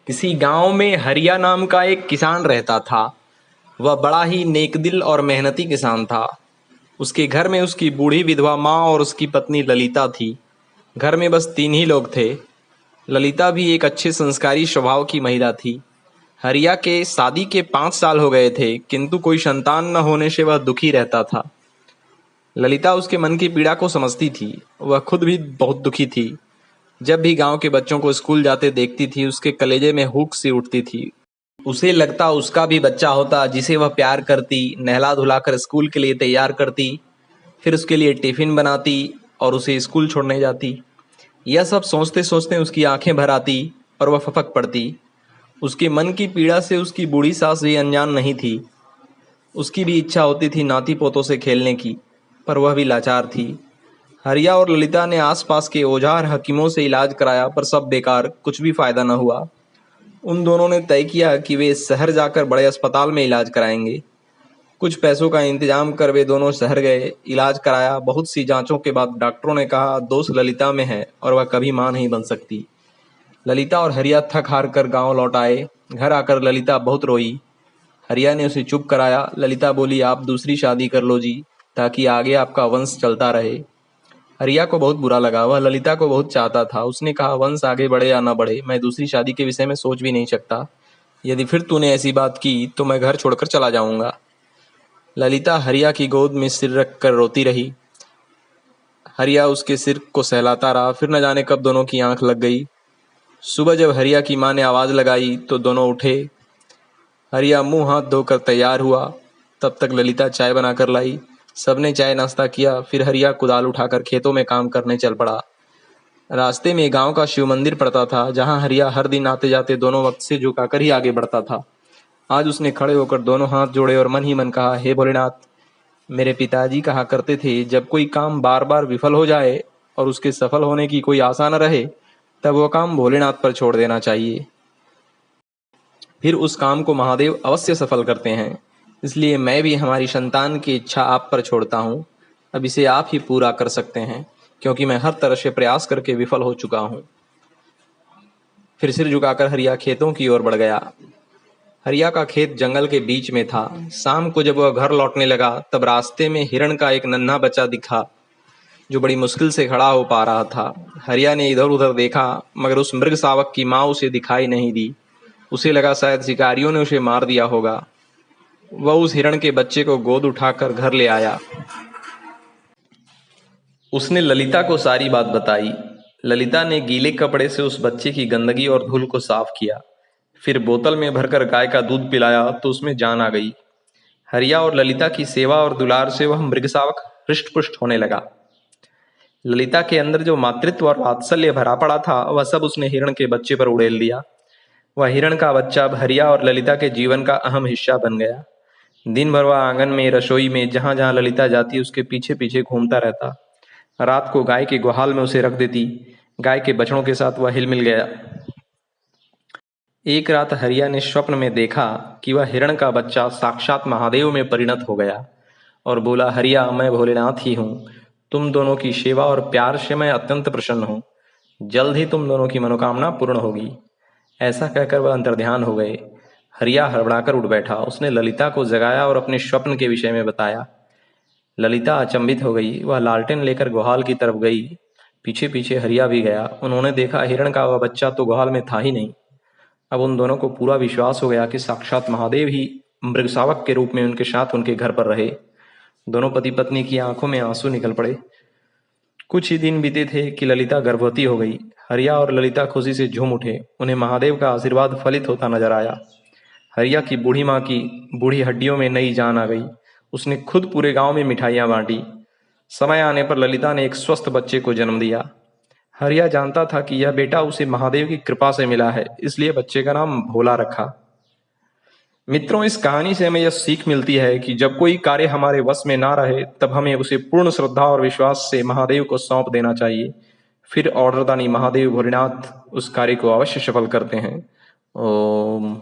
किसी गांव में हरिया नाम का एक किसान रहता था। वह बड़ा ही नेकदिल और मेहनती किसान था। उसके घर में उसकी बूढ़ी विधवा माँ और उसकी पत्नी ललिता थी। घर में बस 3 ही लोग थे। ललिता भी एक अच्छे संस्कारी स्वभाव की महिला थी। हरिया के शादी के 5 साल हो गए थे, किंतु कोई संतान न होने से वह दुखी रहता था। ललिता उसके मन की पीड़ा को समझती थी। वह खुद भी बहुत दुखी थी। जब भी गांव के बच्चों को स्कूल जाते देखती थी, उसके कलेजे में हुक सी उठती थी। उसे लगता उसका भी बच्चा होता, जिसे वह प्यार करती, नहला धुलाकर स्कूल के लिए तैयार करती, फिर उसके लिए टिफिन बनाती और उसे स्कूल छोड़ने जाती। यह सब सोचते सोचते उसकी आंखें भर आती और वह फपक पड़ती। उसके मन की पीड़ा से उसकी बूढ़ी सास भी अनजान नहीं थी। उसकी भी इच्छा होती थी नाती पोतों से खेलने की, पर वह भी लाचार थी। हरिया और ललिता ने आसपास के औजार हकीमों से इलाज कराया, पर सब बेकार, कुछ भी फायदा न हुआ। उन दोनों ने तय किया कि वे शहर जाकर बड़े अस्पताल में इलाज कराएंगे। कुछ पैसों का इंतजाम कर वे दोनों शहर गए, इलाज कराया। बहुत सी जांचों के बाद डॉक्टरों ने कहा दोष ललिता में है और वह कभी मां नहीं बन सकती। ललिता और हरिया थक हार कर गाँव लौट आए। घर आकर ललिता बहुत रोई। हरिया ने उसे चुप कराया। ललिता बोली, आप दूसरी शादी कर लो जी, ताकि आगे आपका वंश चलता रहे। हरिया को बहुत बुरा लगा। वह ललिता को बहुत चाहता था। उसने कहा, वंश आगे बढ़े या न बढ़े, मैं दूसरी शादी के विषय में सोच भी नहीं सकता। यदि फिर तूने ऐसी बात की तो मैं घर छोड़कर चला जाऊंगा। ललिता हरिया की गोद में सिर रख कर रोती रही। हरिया उसके सिर को सहलाता रहा। फिर न जाने कब दोनों की आंख लग गई। सुबह जब हरिया की माँ ने आवाज़ लगाई तो दोनों उठे। हरिया मुंह हाथ धोकर तैयार हुआ। तब तक ललिता चाय बनाकर लाई। सबने चाय नाश्ता किया। फिर हरिया कुदाल उठाकर खेतों में काम करने चल पड़ा। रास्ते में गांव का शिव मंदिर पड़ता था, जहां हरिया हर दिन आते जाते दोनों वक्त से झुकाकर ही आगे बढ़ता था। आज उसने खड़े होकर दोनों हाथ जोड़े और मन ही मन कहा, हे भोलेनाथ, मेरे पिताजी कहा करते थे, जब कोई काम बार बार विफल हो जाए और उसके सफल होने की कोई आशा न रहे, तब वह काम भोलेनाथ पर छोड़ देना चाहिए। फिर उस काम को महादेव अवश्य सफल करते हैं। इसलिए मैं भी हमारी संतान की इच्छा आप पर छोड़ता हूँ। अब इसे आप ही पूरा कर सकते हैं, क्योंकि मैं हर तरह से प्रयास करके विफल हो चुका हूँ। फिर सिर झुकाकर हरिया खेतों की ओर बढ़ गया। हरिया का खेत जंगल के बीच में था। शाम को जब वह घर लौटने लगा, तब रास्ते में हिरण का एक नन्हा बच्चा दिखा, जो बड़ी मुश्किल से खड़ा हो पा रहा था। हरिया ने इधर उधर देखा, मगर उस मृग शावक की माँ उसे दिखाई नहीं दी। उसे लगा शायद शिकारियों ने उसे मार दिया होगा। वह उस हिरण के बच्चे को गोद उठाकर घर ले आया। उसने ललिता को सारी बात बताई। ललिता ने गीले कपड़े से उस बच्चे की गंदगी और धूल को साफ किया। फिर बोतल में भरकर गाय का दूध पिलाया तो उसमें जान आ गई। हरिया और ललिता की सेवा और दुलार से वह मृगशावक हृष्ट पुष्ट होने लगा। ललिता के अंदर जो मातृत्व और वात्सल्य भरा पड़ा था, वह सब उसने हिरण के बच्चे पर उड़ेल दिया। वह हिरण का बच्चा अब हरिया और ललिता के जीवन का अहम हिस्सा बन गया। दिन भर वह आंगन में, रसोई में, जहां जहां ललिता जाती उसके पीछे पीछे घूमता रहता। रात को गाय के गुहाल में उसे रख देती। गाय के बछड़ों के साथ वह हिल मिल गया। एक रात हरिया ने स्वप्न में देखा कि वह हिरण का बच्चा साक्षात महादेव में परिणत हो गया और बोला, हरिया, मैं भोलेनाथ ही हूँ। तुम दोनों की सेवा और प्यार से मैं अत्यंत प्रसन्न हूँ। जल्द ही तुम दोनों की मनोकामना पूर्ण होगी। ऐसा कहकर वह अंतर्ध्यान हो गए। हरिया हड़बड़ाकर उठ बैठा। उसने ललिता को जगाया और अपने स्वप्न के विषय में बताया। ललिता अचंभित हो गई। वह लालटेन लेकर गुहाल की तरफ गई। पीछे पीछे हरिया भी गया। उन्होंने देखा हिरण का वह बच्चा तो गुहाल में था ही नहीं। अब उन दोनों को पूरा विश्वास हो गया कि साक्षात महादेव ही मृगशावक के रूप में उनके साथ उनके घर पर रहे। दोनों पति पत्नी की आंखों में आंसू निकल पड़े। कुछ ही दिन बीते थे कि ललिता गर्भवती हो गई। हरिया और ललिता खुशी से झूम उठे। उन्हें महादेव का आशीर्वाद फलित होता नजर आया। हरिया की बूढ़ी माँ की बूढ़ी हड्डियों में नई जान आ गई। उसने खुद पूरे गांव में मिठाइयाँ बांटी। समय आने पर ललिता ने एक स्वस्थ बच्चे को जन्म दिया। हरिया जानता था कि यह बेटा उसे महादेव की कृपा से मिला है, इसलिए बच्चे का नाम भोला रखा। मित्रों, इस कहानी से हमें यह सीख मिलती है कि जब कोई कार्य हमारे वश में ना रहे, तब हमें उसे पूर्ण श्रद्धा और विश्वास से महादेव को सौंप देना चाहिए। फिर ऑर्डरदानी महादेव भोलेनाथ उस कार्य को अवश्य सफल करते हैं। ओम।